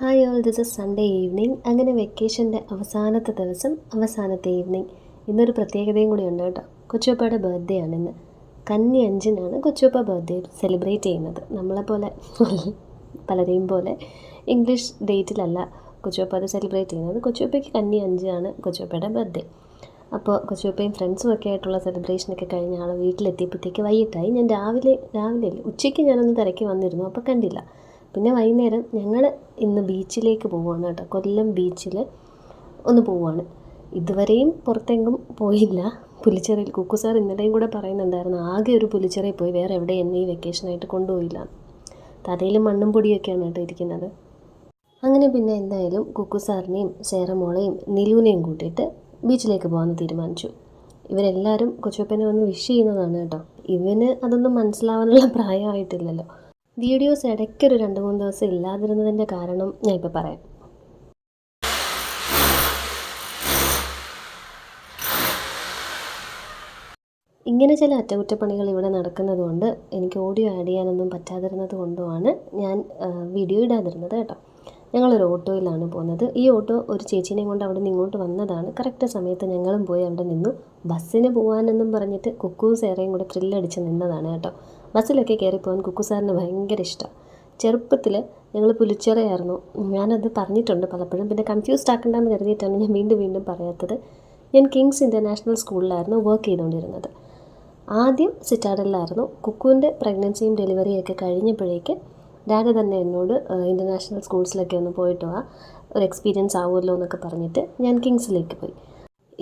Hi all, this is Sunday evening. അങ്ങനെ വെക്കേഷൻ്റെ അവസാനത്തെ ദിവസം, അവസാനത്തെ ഈവനിങ്. ഇന്നൊരു പ്രത്യേകതയും കൂടി ഉണ്ട് കേട്ടോ. കൊച്ചുപ്പയുടെ ബർത്ത്ഡേ ആണ് ഇന്ന്. കന്നി 5-നാണ് കൊച്ചുപ്പ ബർത്ത്ഡേ സെലിബ്രേറ്റ് ചെയ്യുന്നത്. നമ്മളെപ്പോലെ പലരെയും പോലെ ഇംഗ്ലീഷ് ഡേറ്റിലല്ല കൊച്ചുപ്പ അത് സെലിബ്രേറ്റ് ചെയ്യുന്നത്. കൊച്ചുപ്പയ്ക്ക് കന്നി 5 കൊച്ചുപ്പയുടെ ബർത്ത്ഡേ. അപ്പോൾ കൊച്ചുപ്പയും ഫ്രണ്ട്സും ഒക്കെ ആയിട്ടുള്ള സെലിബ്രേഷനൊക്കെ കഴിഞ്ഞ ആൾ വീട്ടിലെത്തിയപ്പോഴത്തേക്ക് വൈകിട്ടായി. ഞാൻ രാവിലെ ഉച്ചയ്ക്ക് ഞാനൊന്ന് തിരക്കി വന്നിരുന്നു, അപ്പോൾ കണ്ടില്ല. പിന്നെ വൈകുന്നേരം ഞങ്ങൾ ഇന്ന് ബീച്ചിലേക്ക് പോവുകയാണ് കേട്ടോ. കൊല്ലം ബീച്ചിൽ ഒന്ന് പോവുകയാണ്. ഇതുവരെയും പുറത്തെങ്കും പോയില്ല. പുലിച്ചെറിയിൽ കുക്കു സാർ ഇന്നലെയും കൂടെ പറയുന്നുണ്ടായിരുന്നു, ആകെ ഒരു പുലിച്ചെറിയിൽ പോയി, വേറെ എവിടെ എന്നെ ഈ വെക്കേഷനായിട്ട് കൊണ്ടുപോയില്ല. തലയിലും മണ്ണും പൊടിയൊക്കെയാണ് കേട്ടോ ഇരിക്കുന്നത്. അങ്ങനെ പിന്നെ എന്തായാലും കുക്കു സാറിനെയും സേറമോളെയും നിലുവിനെയും കൂട്ടിയിട്ട് ബീച്ചിലേക്ക് പോകാമെന്ന് തീരുമാനിച്ചു. ഇവരെല്ലാവരും കൊച്ചുപ്പനെ വന്ന് വിഷ് ചെയ്യുന്നതാണ് കേട്ടോ. ഇവന് അതൊന്നും മനസ്സിലാവാനുള്ള പ്രായമായിട്ടില്ലല്ലോ. വീഡിയോസ് ഇടയ്ക്കൊരു 2-3 ദിവസം ഇല്ലാതിരുന്നതിൻ്റെ കാരണം ഞാൻ ഇപ്പോൾ പറയാം. ഇങ്ങനെ ചില അറ്റകുറ്റപ്പണികൾ ഇവിടെ നടക്കുന്നതുകൊണ്ട് എനിക്ക് ഓഡിയോ ആഡ് ചെയ്യാനൊന്നും പറ്റാതിരുന്നത് കൊണ്ടുമാണ് ഞാൻ വീഡിയോ ഇടാതിരുന്നത് കേട്ടോ. ഞങ്ങളൊരു ഓട്ടോയിലാണ് പോകുന്നത്. ഈ ഓട്ടോ ഒരു ചേച്ചീനെയും കൊണ്ട് അവിടെ നിന്ന് ഇങ്ങോട്ട് വന്നതാണ്. കറക്റ്റ് സമയത്ത് ഞങ്ങളും പോയി അവിടെ നിന്നു. ബസ്സിന് പോകാനെന്നും പറഞ്ഞിട്ട് കുക്കുവും സേറയും കൂടെ ത്രില്ലടിച്ച് നിന്നതാണ് കേട്ടോ. ബസ്സിലൊക്കെ കയറിപ്പോകാൻ കുക്കു സാറിന് ഭയങ്കര ഇഷ്ടമാണ്. ചെറുപ്പത്തിൽ ഞങ്ങൾ പുലിച്ചെറയായിരുന്നു. ഞാനത് പറഞ്ഞിട്ടുണ്ട് പലപ്പോഴും, പിന്നെ കൺഫ്യൂസ്ഡ് ആക്കണ്ടെന്ന് കരുതിയിട്ടാണ് ഞാൻ വീണ്ടും പറയാത്തത്. ഞാൻ കിങ്സ് ഇൻ്റർനാഷണൽ സ്കൂളിലായിരുന്നു വർക്ക് ചെയ്തുകൊണ്ടിരുന്നത്. ആദ്യം സിറ്റാഡലിലായിരുന്നു. കുക്കുവിൻ്റെ പ്രഗ്നൻസിയും ഡെലിവറിയൊക്കെ കഴിഞ്ഞപ്പോഴേക്ക് ഡാഡി തന്നെ എന്നോട് ഇൻ്റർനാഷണൽ സ്കൂൾസിലൊക്കെ ഒന്ന് പോയിട്ട് വാ, ഒരു എക്സ്പീരിയൻസ് ആവുമല്ലോ എന്നൊക്കെ പറഞ്ഞിട്ട് ഞാൻ കിങ്സിലേക്ക് പോയി.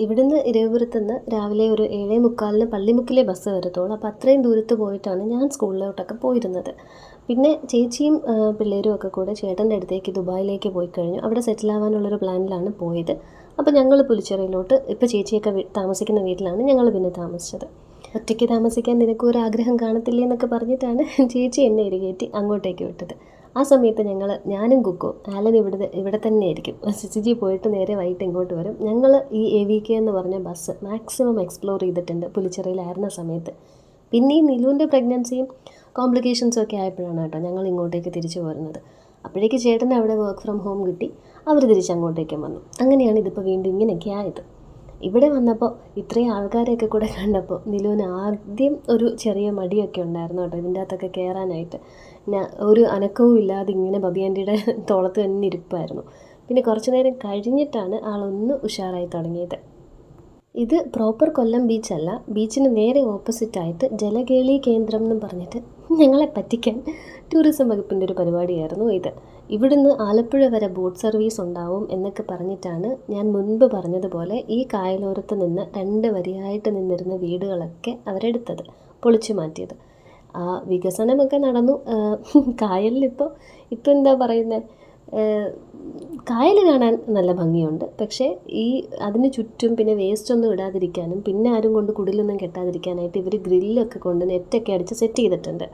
ഇവിടുന്ന് ഇരവിപുരത്തുനിന്ന് രാവിലെ ഒരു 7:45 പള്ളിമുക്കിലെ ബസ് വരത്തുള്ളൂ. അപ്പോൾ അത്രയും ദൂരത്ത് പോയിട്ടാണ് ഞാൻ സ്കൂളിലോട്ടൊക്കെ പോയിരുന്നത്. പിന്നെ ചേച്ചിയും പിള്ളേരും ഒക്കെ കൂടെ ചേട്ടൻ്റെ അടുത്തേക്ക് ദുബായിലേക്ക് പോയി കഴിഞ്ഞു. അവിടെ സെറ്റിലാവാനുള്ളൊരു പ്ലാനിലാണ് പോയത്. അപ്പോൾ ഞങ്ങൾ പുലിച്ചെറിയിലോട്ട്, ഇപ്പോൾ ചേച്ചിയൊക്കെ താമസിക്കുന്ന വീട്ടിലാണ് ഞങ്ങൾ പിന്നെ താമസിച്ചത്. ഒറ്റയ്ക്ക് താമസിക്കാൻ നിനക്കൊരാഗ്രഹം കാണത്തില്ലേ എന്നൊക്കെ പറഞ്ഞിട്ടാണ് ചേച്ചി എന്നെ ഇരികേറ്റി അങ്ങോട്ടേക്ക് വിട്ടത്. ആ സമയത്ത് ഞാനും കുക്കു ആലൻ ഇവിടെ തന്നെ ആയിരിക്കും. സിസിജി പോയിട്ട് നേരെ വൈകിട്ട് ഇങ്ങോട്ട് വരും. ഞങ്ങൾ ഈ AVK എന്ന് പറഞ്ഞ ബസ് മാക്സിമം എക്സ്പ്ലോർ ചെയ്തിട്ടുണ്ട് പുലിച്ചെറിയിലായിരുന്ന സമയത്ത്. പിന്നെ ഈ നിലുവിൻ്റെ പ്രഗ്നൻസിയും കോംപ്ലിക്കേഷൻസും ഒക്കെ ആയപ്പോഴാണ് കേട്ടോ ഞങ്ങൾ ഇങ്ങോട്ടേക്ക് തിരിച്ചു പോരുന്നത്. അപ്പോഴേക്ക് ചേട്ടന് അവിടെ വർക്ക് ഫ്രം ഹോം കിട്ടി. അവർ തിരിച്ചങ്ങോട്ടേക്കും വന്നു. അങ്ങനെയാണ് ഇതിപ്പോൾ വീണ്ടും ഇങ്ങനെയൊക്കെ ആയത്. ഇവിടെ വന്നപ്പോൾ ഇത്രയും ആൾക്കാരെയൊക്കെ കൂടെ കണ്ടപ്പോൾ നിലുവിന് ആദ്യം ഒരു ചെറിയ മടിയൊക്കെ ഉണ്ടായിരുന്നു കേട്ടോ ഇതിൻ്റെ അകത്തൊക്കെ കയറാനായിട്ട്. ഒരു അനക്കവും ഇല്ലാതെ ഇങ്ങനെ ബബിയാൻ്റിയുടെ തോളത്ത് തന്നെ ഇരിപ്പായിരുന്നു. പിന്നെ കുറച്ച് നേരം കഴിഞ്ഞിട്ടാണ് ആളൊന്ന് ഉഷാറായി തുടങ്ങിയത്. ഇത് പ്രോപ്പർ കൊല്ലം ബീച്ചല്ല. ബീച്ചിന് നേരെ ഓപ്പോസിറ്റായിട്ട് ജലകേളി കേന്ദ്രം എന്ന് പറഞ്ഞിട്ട് ഞങ്ങളെ പറ്റിക്കാൻ ടൂറിസം വകുപ്പിൻ്റെ ഒരു പരിപാടിയായിരുന്നു ഇത്. ഇവിടുന്ന് ആലപ്പുഴ വരെ ബോട്ട് സർവീസ് ഉണ്ടാവും എന്നൊക്കെ പറഞ്ഞിട്ടാണ് ഞാൻ മുൻപ് പറഞ്ഞതുപോലെ ഈ കായലോരത്ത് നിന്ന് 2 വരിയായിട്ട് നിന്നിരുന്ന വീടുകളൊക്കെ അവരെടുത്തത്, പൊളിച്ചു മാറ്റിയത്. ആ വികസനമൊക്കെ നടന്നു. കായലിലിപ്പോൾ എന്താ പറയുന്നത്, കായൽ കാണാൻ നല്ല ഭംഗിയുണ്ട്. പക്ഷേ അതിന് ചുറ്റും പിന്നെ വേസ്റ്റൊന്നും ഇടാതിരിക്കാനും പിന്നെ ആരും കൊണ്ട് കുടിലൊന്നും കെട്ടാതിരിക്കാനായിട്ട് ഇവർ ഗ്രില്ലൊക്കെ കൊണ്ട് നെറ്റൊക്കെ അടിച്ച് സെറ്റ് ചെയ്തിട്ടുണ്ട്,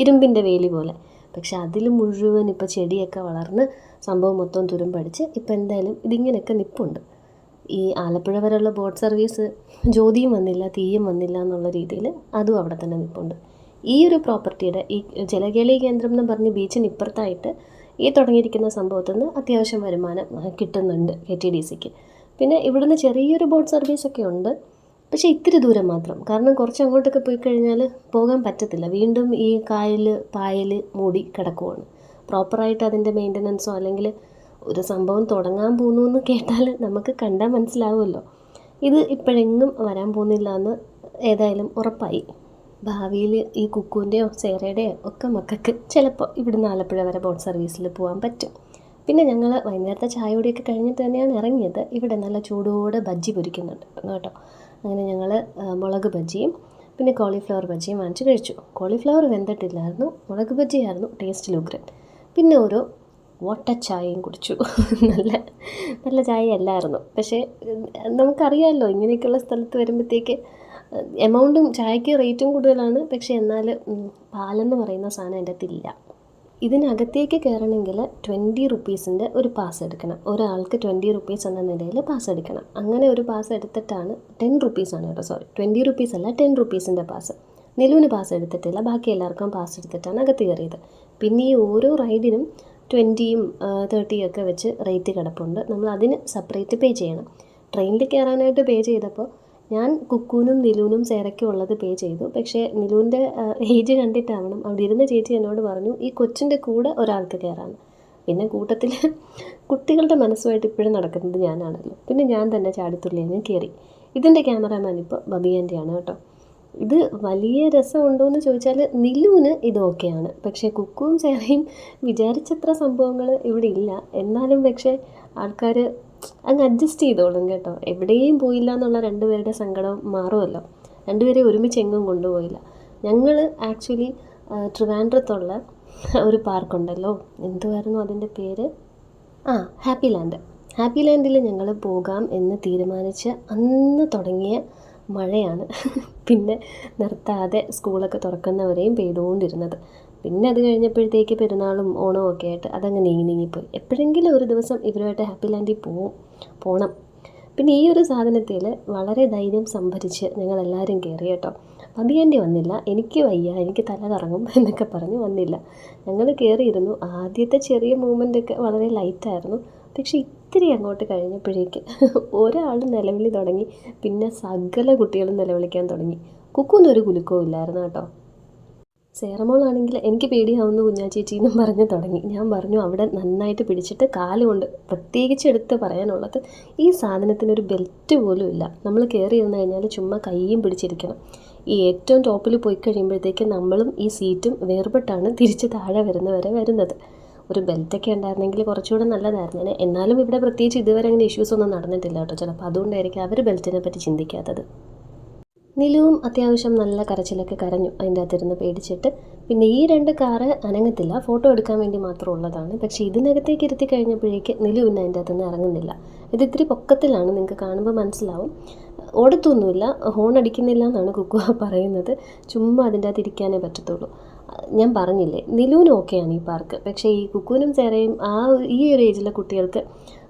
ഇരുമ്പിൻ്റെ വേലി പോലെ. പക്ഷെ അതിൽ മുഴുവൻ ഇപ്പോൾ ചെടിയൊക്കെ വളർന്ന് സംഭവം മൊത്തം തുരുമ്പടിച്ച് ഇപ്പോൾ എന്തായാലും ഇതിങ്ങനെയൊക്കെ നിൽപ്പുണ്ട്. ഈ ആലപ്പുഴ വരെയുള്ള ബോട്ട് സർവീസ് ജ്യോതിയും വന്നില്ല തീയും വന്നില്ല എന്നുള്ള രീതിയിൽ അതും അവിടെ തന്നെ നിൽപ്പുണ്ട്. ഈ ഒരു പ്രോപ്പർട്ടിയുടെ ഈ ജലകേളി കേന്ദ്രം എന്ന് പറഞ്ഞ് ബീച്ചിന് ഇപ്പുറത്തായിട്ട് ഈ തുടങ്ങിയിരിക്കുന്ന സംഭവത്തിൽ നിന്ന് അത്യാവശ്യം വരുമാനം കിട്ടുന്നുണ്ട് KTDCക്ക്. പിന്നെ ഇവിടുന്ന് ചെറിയൊരു ബോട്ട് സർവീസൊക്കെ ഉണ്ട്, പക്ഷേ ഇത്തിരി ദൂരം മാത്രം. കാരണം കുറച്ച് അങ്ങോട്ടൊക്കെ പോയി കഴിഞ്ഞാൽ പോകാൻ പറ്റത്തില്ല. വീണ്ടും ഈ പായൽ മൂടി കിടക്കുവാണ്. പ്രോപ്പറായിട്ട് അതിൻ്റെ മെയിൻ്റനൻസോ അല്ലെങ്കിൽ ഒരു സംഭവം തുടങ്ങാൻ പോകുന്നു എന്ന് കേട്ടാൽ നമുക്ക് കണ്ടാൽ മനസ്സിലാവുമല്ലോ. ഇത് ഇപ്പോഴെങ്ങും വരാൻ പോകുന്നില്ല എന്ന് ഏതായാലും ഉറപ്പായി. ഭാവിയിൽ ഈ കുക്കുവിൻ്റെയോ സേറയുടെയോ ഒക്കെ മക്കൾക്ക് ചിലപ്പോൾ ഇവിടുന്ന് ആലപ്പുഴ വരെ ബോട്ട് സർവീസിൽ പോകാൻ പറ്റും. പിന്നെ ഞങ്ങൾ വൈകുന്നേരത്തെ ചായയോടെയൊക്കെ കഴിഞ്ഞിട്ട് തന്നെയാണ് ഇറങ്ങിയത്. ഇവിടെ നല്ല ചൂടോടെ ബജ്ജി പൊരിക്കുന്നുണ്ട് കേട്ടോ. അങ്ങനെ ഞങ്ങൾ മുളക് ബജ്ജിയും പിന്നെ കോളിഫ്ലവർ ബജ്ജിയും വാങ്ങിച്ച് കഴിച്ചു. കോളിഫ്ലവർ വെന്തിട്ടില്ലായിരുന്നു, മുളക് ബജ്ജിയായിരുന്നു ടേസ്റ്റിൽ ഉഗ്രൻ. പിന്നെ ഒരു വട്ട ചായയും കുടിച്ചു. നല്ല ചായ അല്ലായിരുന്നു, പക്ഷേ നമുക്കറിയാമല്ലോ ഇങ്ങനെയൊക്കെയുള്ള സ്ഥലത്ത് വരുമ്പോഴത്തേക്ക് എമൗണ്ടും ചായക്ക് റേറ്റും കൂടുതലാണ്. പക്ഷേ എന്നാൽ പാലെന്ന് പറയുന്ന സാധനം എൻ്റെ അടുത്തില്ല. ഇതിനകത്തേക്ക് കയറണമെങ്കിൽ 20 റുപ്പീസിൻ്റെ ഒരു പാസ് എടുക്കണം. ഒരാൾക്ക് 20 റുപ്പീസ് എന്ന നിലയിൽ പാസ് എടുക്കണം. അങ്ങനെ ഒരു പാസ് എടുത്തിട്ടാണ് 10 റുപ്പീസാണ് കേട്ടോ, 20 റുപ്പീസ് അല്ല 10 റുപ്പീസിൻ്റെ പാസ്. നിലുവിന് പാസ് എടുത്തിട്ടില്ല, ബാക്കി എല്ലാവർക്കും പാസ് എടുത്തിട്ടാണ് അകത്ത് കയറിയത്. പിന്നെ ഈ ഓരോ റൈഡിനും 20യും 30യും ഒക്കെ വെച്ച് റേറ്റ് കിടപ്പുണ്ട്. നമ്മൾ അതിന് സെപ്പറേറ്റ് പേ ചെയ്യണം. ട്രെയിനിൽ കയറാനായിട്ട് പേ ചെയ്തപ്പോൾ ഞാൻ കുക്കൂനും നിലൂനും സേറയ്ക്കും ഉള്ളത് പേ ചെയ്തു. പക്ഷേ നിലൂൻ്റെ ഏജ് കണ്ടിട്ടാവണം അവിടെ ഇരുന്ന ചേച്ചി എന്നോട് പറഞ്ഞു ഈ കൊച്ചിൻ്റെ കൂടെ ഒരാൾക്ക് കയറാമെന്ന്. പിന്നെ കൂട്ടത്തിൽ കുട്ടികളുടെ മനസ്സുമായിട്ട് ഇപ്പോഴും നടക്കുന്നത് ഞാനാണല്ലോ. പിന്നെ ഞാൻ തന്നെ ചാടിത്തുള്ളി അങ്ങ് കയറി. ഇതിൻ്റെ ക്യാമറാമാൻ ഇപ്പോൾ ബബിയാൻ്റെയാണ് കേട്ടോ. ഇത് വലിയ രസമുണ്ടോ എന്ന് ചോദിച്ചാൽ നിലുവിന് ഇത് ഓക്കെയാണ്. പക്ഷേ കുക്കുവും സേറയും വിചാരിച്ചത്ര സംഭവങ്ങൾ ഇവിടെ ഇല്ല. എന്നാലും പക്ഷേ ആൾക്കാർ അങ്ങ് അഡ്ജസ്റ്റ് ചെയ്തോളും കേട്ടോ. എവിടെയും പോയില്ല എന്നുള്ള രണ്ടുപേരുടെ സങ്കടം മാറുമല്ലോ. രണ്ടുപേരെ ഒരുമിച്ച് എങ്ങും കൊണ്ടുപോയില്ല. ഞങ്ങൾ ആക്ച്വലി ട്രിവാൻഡ്രത്തുള്ള ഒരു പാർക്കുണ്ടല്ലോ, എന്തുവായിരുന്നു അതിൻ്റെ പേര്, ഹാപ്പി ലാൻഡ്. ഹാപ്പി ലാൻഡിൽ ഞങ്ങൾ പോകാം എന്ന് തീരുമാനിച്ച് അന്ന് തുടങ്ങിയ മഴയാണ് പിന്നെ നിർത്താതെ സ്കൂളൊക്കെ തുറക്കുന്നവരെയും പെയ്തുകൊണ്ടിരുന്നത്. പിന്നെ അത് കഴിഞ്ഞപ്പോഴത്തേക്ക് പെരുന്നാളും ഓണവും ഒക്കെ ആയിട്ട് അതങ്ങ് നീങ്ങിപ്പോയി. എപ്പോഴെങ്കിലും ഒരു ദിവസം ഇവരുമായിട്ട് ഹാപ്പി ലാൻഡിൽ പോകണം. പിന്നെ ഈ ഒരു സാധനത്തിൽ വളരെ ധൈര്യം സംഭരിച്ച് ഞങ്ങളെല്ലാവരും കയറി കേട്ടോ. ബബിയാൻ്റി വന്നില്ല, എനിക്ക് വയ്യ, എനിക്ക് തല കറങ്ങും എന്നൊക്കെ പറഞ്ഞ് വന്നില്ല. ഞങ്ങൾ കയറിയിരുന്നു. ആദ്യത്തെ ചെറിയ മൂവ്മെൻ്റൊക്കെ വളരെ ലൈറ്റായിരുന്നു. പക്ഷേ ഇത്തിരി അങ്ങോട്ട് കഴിഞ്ഞപ്പോഴേക്ക് ഒരാൾ നിലവിളി തുടങ്ങി. പിന്നെ സകല കുട്ടികളും നിലവിളിക്കാൻ തുടങ്ങി. കുക്കൂന്നും ഒരു കുലുക്കവും ഇല്ലായിരുന്നു കേട്ടോ. സേറമോളാണെങ്കിൽ എനിക്ക് പേടിയാവുന്നു കുഞ്ഞാച്ചേച്ചി എന്നും പറഞ്ഞ് തുടങ്ങി. ഞാൻ പറഞ്ഞു അവിടെ നന്നായിട്ട് പിടിച്ചിട്ട് കാലുകൊണ്ട് പ്രത്യേകിച്ച് എടുത്ത് പറയാനുള്ളത് ഈ സാധനത്തിനൊരു ബെൽറ്റ് പോലും ഇല്ല. നമ്മൾ കയറി ഇരുന്ന് കഴിഞ്ഞാൽ ചുമ്മാ കൈയും പിടിച്ചിരിക്കണം. ഈ ഏറ്റവും ടോപ്പിൽ പോയി കഴിയുമ്പോഴത്തേക്ക് നമ്മളും ഈ സീറ്റും വേർപെട്ടാണ് തിരിച്ച് താഴെ വരുന്നത്. ഒരു ബെൽറ്റൊക്കെ ഉണ്ടായിരുന്നെങ്കിൽ കുറച്ചുകൂടെ നല്ലതായിരുന്നു. എന്നാലും ഇവിടെ പ്രത്യേകിച്ച് ഇതുവരെ അങ്ങനെ ഇഷ്യൂസ് ഒന്നും നടന്നിട്ടില്ല കേട്ടോ. ചിലപ്പോൾ അതുകൊണ്ടായിരിക്കും അവർ ബെൽറ്റിനെ പറ്റി ചിന്തിക്കാത്തത്. നിലുവും അത്യാവശ്യം നല്ല കരച്ചിലൊക്കെ കരഞ്ഞു അതിൻ്റെ അകത്തിരുന്ന് പേടിച്ചിട്ട്. പിന്നെ ഈ 2 കാറ് അനങ്ങത്തില്ല, ഫോട്ടോ എടുക്കാൻ വേണ്ടി മാത്രം ഉള്ളതാണ്. പക്ഷേ ഇതിനകത്തേക്ക് ഇരുത്തി കഴിഞ്ഞപ്പോഴേക്ക് നിലു പിന്നെ അതിൻ്റെ അകത്തുനിന്ന് ഇറങ്ങുന്നില്ല. ഇത് ഇത്തിരി പൊക്കത്തിലാണ്, നിങ്ങൾക്ക് കാണുമ്പോൾ മനസ്സിലാവും. ഓടത്തൊന്നുമില്ല, ഹോൺ അടിക്കുന്നില്ല എന്നാണ് കുക്കു പറയുന്നത്. ചുമ്മാ അതിൻ്റെ അകത്ത് ഇരിക്കാനേ പറ്റത്തുള്ളൂ. ഞാൻ പറഞ്ഞില്ലേ നിലുവിന് ഓക്കെയാണ് ഈ പാർക്ക്. പക്ഷേ ഈ കുക്കുവിനും സേറയും ഈ ഒരു ഏജിലെ കുട്ടികൾക്ക്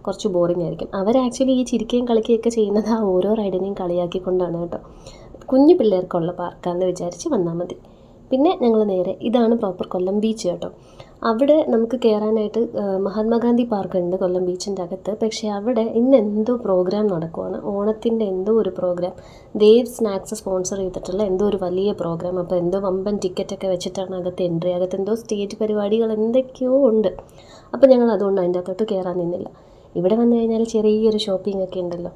കുറച്ച് ബോറിംഗ് ആയിരിക്കും. അവർ ആക്ച്വലി ഈ ചിരിക്കുകയും കളിക്കുകയൊക്കെ ചെയ്യുന്നത് ആ ഓരോ റൈഡിനെയും കളിയാക്കിക്കൊണ്ടാണ് കേട്ടോ. കുഞ്ഞു പിള്ളേർക്കുള്ള പാർക്കാണെന്ന് വിചാരിച്ച് വന്നാൽ മതി. പിന്നെ ഞങ്ങൾ നേരെ ഇതാണ് പ്രോപ്പർ കൊല്ലം ബീച്ച് കേട്ടോ. അവിടെ നമുക്ക് കയറാനായിട്ട് മഹാത്മാഗാന്ധി പാർക്കുണ്ട് കൊല്ലം ബീച്ചിൻ്റെ അകത്ത്. പക്ഷേ അവിടെ ഇന്ന് എന്തോ പ്രോഗ്രാം നടക്കുവാണ്, ഓണത്തിൻ്റെ എന്തോ ഒരു പ്രോഗ്രാം. ദേവ് സ്നാക്സ് സ്പോൺസർ ചെയ്തിട്ടുള്ള എന്തോ ഒരു വലിയ പ്രോഗ്രാം. അപ്പോൾ എന്തോ വമ്പൻ ടിക്കറ്റൊക്കെ വെച്ചിട്ടാണ് അകത്ത് എൻട്രി. അകത്ത് എന്തോ സ്റ്റേജ് പരിപാടികൾ എന്തൊക്കെയോ ഉണ്ട്. അപ്പോൾ ഞങ്ങൾ അതുകൊണ്ട് അതിൻ്റെ അകത്തോട്ട് കയറാൻ നിന്നില്ല. ഇവിടെ വന്നു കഴിഞ്ഞാൽ ചെറിയൊരു ഷോപ്പിംഗ് ഒക്കെ ഉണ്ടല്ലോ.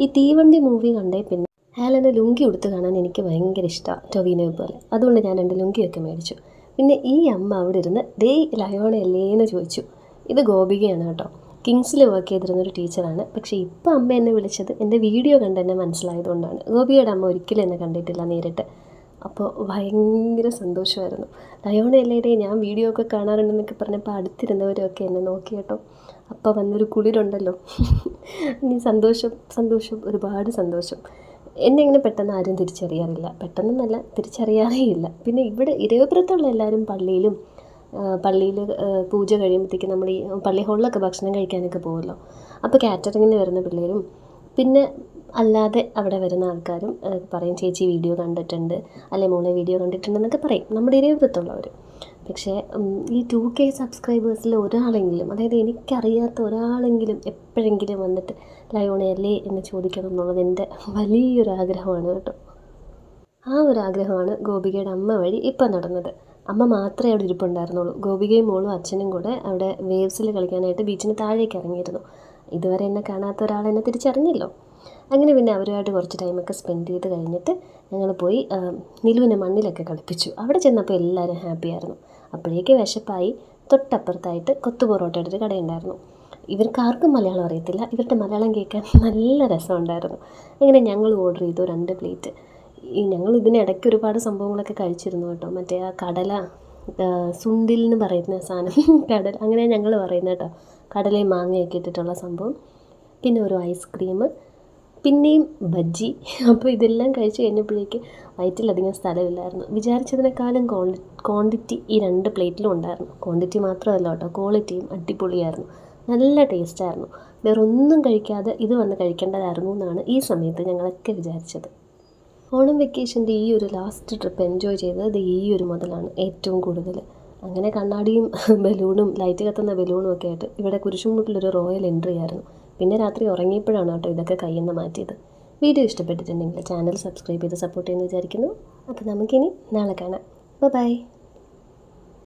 ഈ തീവണ്ടി മൂവി കണ്ടേ പിന്നെ ഹാലൻ്റെ ലുങ്കി ഉടുത്ത് കാണാൻ എനിക്ക് ഭയങ്കര ഇഷ്ടമാണ്, ടൊവിനോ പോലെ. അതുകൊണ്ട് ഞാൻ 2 ലുങ്കിയൊക്കെ മേടിച്ചു. പിന്നെ ഈ അമ്മ അവിടെ ഇരുന്ന് ദേ ലയോണയല്ലേ എന്ന് ചോദിച്ചു. ഇത് ഗോപികയാണ് കേട്ടോ. കിങ്സിൽ വർക്ക് ചെയ്തിരുന്നൊരു ടീച്ചറാണ്. പക്ഷേ ഇപ്പോൾ അമ്മ എന്നെ വിളിച്ചത് എൻ്റെ വീഡിയോ കണ്ട് എന്നെ മനസ്സിലായതുകൊണ്ടാണ്. ഗോപികയുടെ അമ്മ ഒരിക്കലും എന്നെ കണ്ടിട്ടില്ല നേരിട്ട്. അപ്പോൾ ഭയങ്കര സന്തോഷമായിരുന്നു. ലയോണയല്ലേടെ ഞാൻ വീഡിയോ ഒക്കെ കാണാറുണ്ടെന്നൊക്കെ പറഞ്ഞപ്പോൾ അടുത്തിരുന്നവരൊക്കെ എന്നെ നോക്കി കേട്ടോ. അപ്പോൾ വന്നൊരു കുളിരുണ്ടല്ലോ. ഇനി സന്തോഷം ഒരുപാട് സന്തോഷം. എന്നെ ഇങ്ങനെ പെട്ടെന്ന് ആരും തിരിച്ചറിയാറില്ല. പെട്ടെന്നല്ല, തിരിച്ചറിയാറേ ഇല്ല. പിന്നെ ഇവിടെ ഇരവിപുരത്തുള്ള എല്ലാവരും പള്ളിയിൽ പൂജ കഴിയുമ്പോഴത്തേക്ക് നമ്മൾ ഈ പള്ളി ഹോളിലൊക്കെ ഭക്ഷണം കഴിക്കാനൊക്കെ പോകുമല്ലോ. അപ്പോൾ കാറ്ററിങ്ങിന് വരുന്ന പിള്ളേരും പിന്നെ അല്ലാതെ അവിടെ വരുന്ന ആൾക്കാരും പറയും ചേച്ചി വീഡിയോ കണ്ടിട്ടുണ്ട്, അല്ലെ മോളെ വീഡിയോ കണ്ടിട്ടുണ്ടെന്നൊക്കെ പറയും നമ്മുടെ ഇരവിപുരത്തുള്ളവർ. പക്ഷേ ഈ 2K സബ്സ്ക്രൈബേഴ്സിൽ ഒരാളെങ്കിലും, അതായത് എനിക്കറിയാത്ത ഒരാളെങ്കിലും എപ്പോഴെങ്കിലും വന്നിട്ട് ലയോണയല്ലേ എന്ന് ചോദിക്കണം എന്നുള്ളത് എൻ്റെ വലിയൊരു ആഗ്രഹമാണ് കേട്ടോ. ആ ഒരു ആഗ്രഹമാണ് ഗോപികയുടെ അമ്മ വഴി ഇപ്പം നടന്നത്. അമ്മ മാത്രമേ അവിടെ ഇരിപ്പുണ്ടായിരുന്നുള്ളൂ. ഗോപികയും മോളും അച്ഛനും കൂടെ അവിടെ വേവ്സിൽ കളിക്കാനായിട്ട് ബീച്ചിന് താഴേക്ക് ഇറങ്ങിയിരുന്നു. ഇതുവരെ എന്നെ കാണാത്ത ഒരാൾ എന്നെ തിരിച്ചറിഞ്ഞല്ലോ. അങ്ങനെ പിന്നെ അവരുമായിട്ട് കുറച്ച് ടൈമൊക്കെ സ്പെൻഡ് ചെയ്ത് കഴിഞ്ഞിട്ട് ഞങ്ങൾ പോയി നിലുവിനെ മണ്ണിലൊക്കെ കളിപ്പിച്ചു. അവിടെ ചെന്നപ്പോൾ എല്ലാവരും ഹാപ്പിയായിരുന്നു. അപ്പോഴേക്ക് വിശപ്പായി. തൊട്ടപ്പുറത്തായിട്ട് കൊത്തു പൊറോട്ടയുടെ ഒരു കടയുണ്ടായിരുന്നു. ഇവർക്ക് ആർക്കും മലയാളം അറിയത്തില്ല. ഇവരുടെ മലയാളം കേൾക്കാൻ നല്ല രസമുണ്ടായിരുന്നു. അങ്ങനെ ഞങ്ങൾ ഓർഡർ ചെയ്തു 2 പ്ലേറ്റ്. ഞങ്ങൾ ഇതിനിടയ്ക്ക് ഒരുപാട് സംഭവങ്ങളൊക്കെ കഴിച്ചിരുന്നു കേട്ടോ. മറ്റേ ആ കടല സുണ്ടിൽ എന്ന് പറയുന്ന സാധനം, കടല അങ്ങനെ ഞങ്ങൾ പറയുന്നത് കേട്ടോ. കടലയും മാങ്ങയൊക്കെ ഇട്ടിട്ടുള്ള സംഭവം. പിന്നെ ഒരു ഐസ്ക്രീം, പിന്നെയും ബജ്ജി. അപ്പോൾ ഇതെല്ലാം കഴിച്ച് കഴിഞ്ഞപ്പോഴേക്ക് വയറ്റിലധികം സ്ഥലമില്ലായിരുന്നു. വിചാരിച്ചതിനേക്കാളും ക്വാണ്ടിറ്റി ഈ 2 പ്ലേറ്റിലും ഉണ്ടായിരുന്നു. ക്വാണ്ടിറ്റി മാത്രമല്ല കേട്ടോ, ക്വാളിറ്റിയും അടിപൊളിയായിരുന്നു. നല്ല ടേസ്റ്റായിരുന്നു. വേറൊന്നും കഴിക്കാതെ ഇത് വന്ന് കഴിക്കേണ്ടതായിരുന്നു എന്നാണ് ഈ സമയത്ത് ഞങ്ങളൊക്കെ വിചാരിച്ചത്. ഓണം വെക്കേഷൻ്റെ ഈ ഒരു ലാസ്റ്റ് ട്രിപ്പ് എൻജോയ് ചെയ്തത് ഈ ഒരു മുതലാണ് ഏറ്റവും കൂടുതൽ. അങ്ങനെ കണ്ണാടിയും ബലൂണും ലൈറ്റ് കത്തുന്ന ബലൂണും ഒക്കെ ആയിട്ട് ഇവിടെ കുരിശുമൂട്ടിലൊരു റോയൽ എൻട്രി ആയിരുന്നു. പിന്നെ രാത്രി ഉറങ്ങിയപ്പോഴാണ് കേട്ടോ ഇതൊക്കെ കയ്യിൽ നിന്ന് മാറ്റിയത്. വീഡിയോ ഇഷ്ടപ്പെട്ടിട്ടുണ്ടെങ്കിൽ ചാനൽ സബ്സ്ക്രൈബ് ചെയ്ത് സപ്പോർട്ട് ചെയ്യുമെന്ന് വിചാരിക്കുന്നു. അപ്പോൾ നമുക്കിനി നാളെ കാണാം. ബൈ.